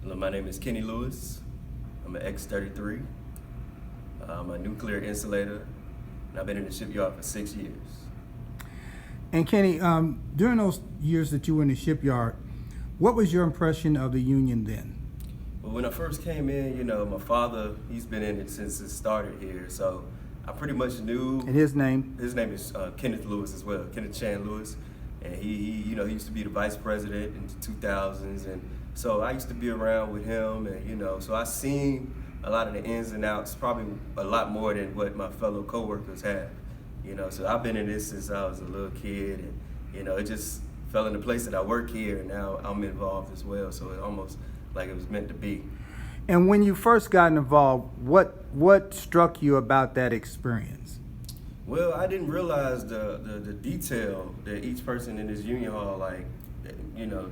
Hello, my name is Kenny Lewis. I'm an X33. I'm a nuclear insulator, and I've been in the shipyard for 6 years. And Kenny, during those years that you were in the shipyard, what was your impression of the union then? Well, when I first came in, my father, he's been in it since it started here, so I pretty much knew. And his name? His name is Kenneth Lewis as well, Kenneth Chan Lewis, and he used to be the vice president in the 2000s, and so I used to be around with him, and so I seen a lot of the ins and outs, probably a lot more than what my fellow coworkers have. So I've been in this since I was a little kid, and it just fell into place that I work here, and now I'm involved as well. So it's almost like it was meant to be. And when you first got involved, what struck you about that experience? Well, I didn't realize the detail that each person in this union hall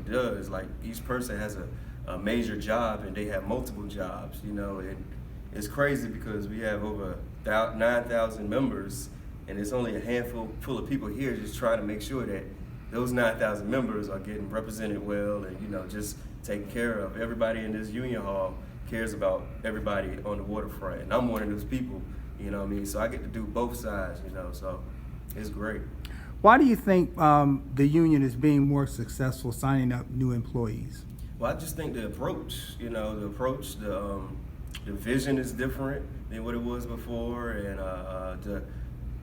does. Like, each person has a major job, and they have multiple jobs. And it's crazy because we have over 9,000 members, and it's only a handful full of people here just trying to make sure that those 9,000 members are getting represented well, and just taken care of. Everybody in this union hall cares about everybody on the waterfront, and I'm one of those people. So I get to do both sides. So it's great. Why do you think the union is being more successful signing up new employees? Well, I just think the approach, the vision is different than what it was before, and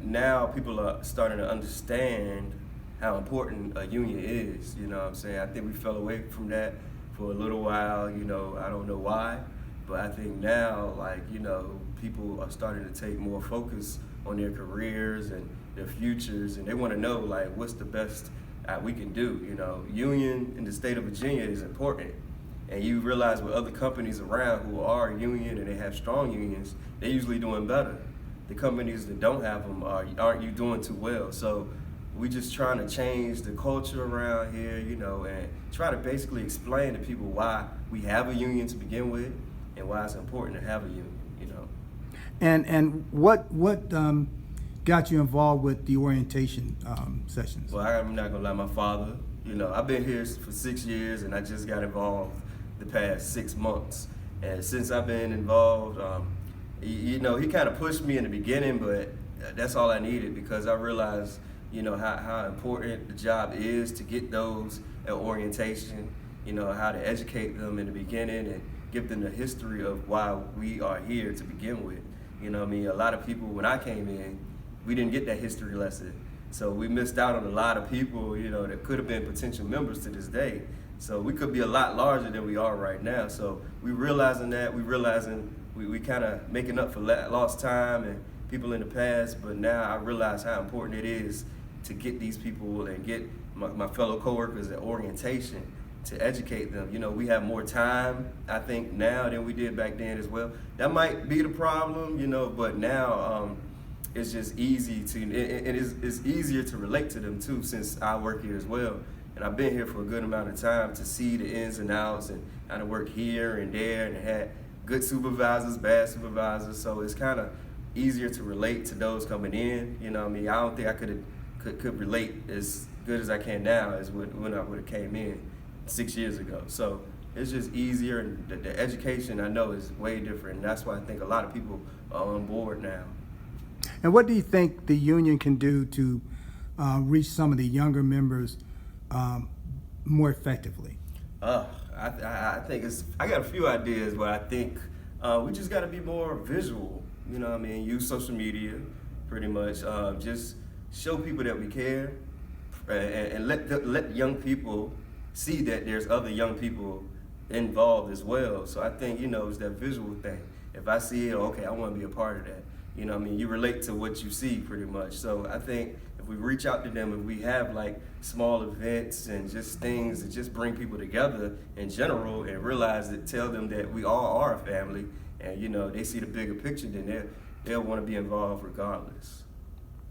now people are starting to understand how important a union is. I think we fell away from that for a little while. I don't know why, but I think now, people are starting to take more focus on their careers and their futures, and they want to know, what's the best we can do. Union in the state of Virginia is important, and you realize with other companies around who are union and they have strong unions, they're usually doing better. The companies that don't have them aren't you doing too well. So we just trying to change the culture around here, and try to basically explain to people why we have a union to begin with and why it's important to have a union. And what got you involved with the orientation sessions? Well, I'm not gonna lie, my father, I've been here for 6 years, and I just got involved the past 6 months. And since I've been involved, he kind of pushed me in the beginning, but that's all I needed, because I realized, how important the job is to get those at orientation, how to educate them in the beginning and give them the history of why we are here to begin with. A lot of people, when I came in, we didn't get that history lesson. So we missed out on a lot of people, that could have been potential members to this day. So we could be a lot larger than we are right now. So we realizing we kind of making up for lost time and people in the past, but now I realize how important it is to get these people and get my fellow coworkers at orientation to educate them. We have more time, I think, now than we did back then as well. That might be the problem, but now it's just easy it's easier to relate to them too, since I work here as well. And I've been here for a good amount of time to see the ins and outs, and how to work here and there, and had good supervisors, bad supervisors, so it's kind of easier to relate to those coming in. I don't think I could relate as good as I can now as when I would have came in 6 years ago. So it's just easier, and the education, I know, is way different, and that's why I think a lot of people are on board now. And what do you think the union can do to reach some of the younger members more effectively? I think I got a few ideas, but I think we just got to be more visual. Use social media, pretty much. Just show people that we care, and let young people see that there's other young people involved as well. So I think, it's that visual thing. If I see it, okay, I want to be a part of that. You relate to what you see pretty much. So I think if we reach out to them, if we have small events and just things that just bring people together in general, and realize that, tell them that we all are a family, and they see the bigger picture, then they'll want to be involved regardless.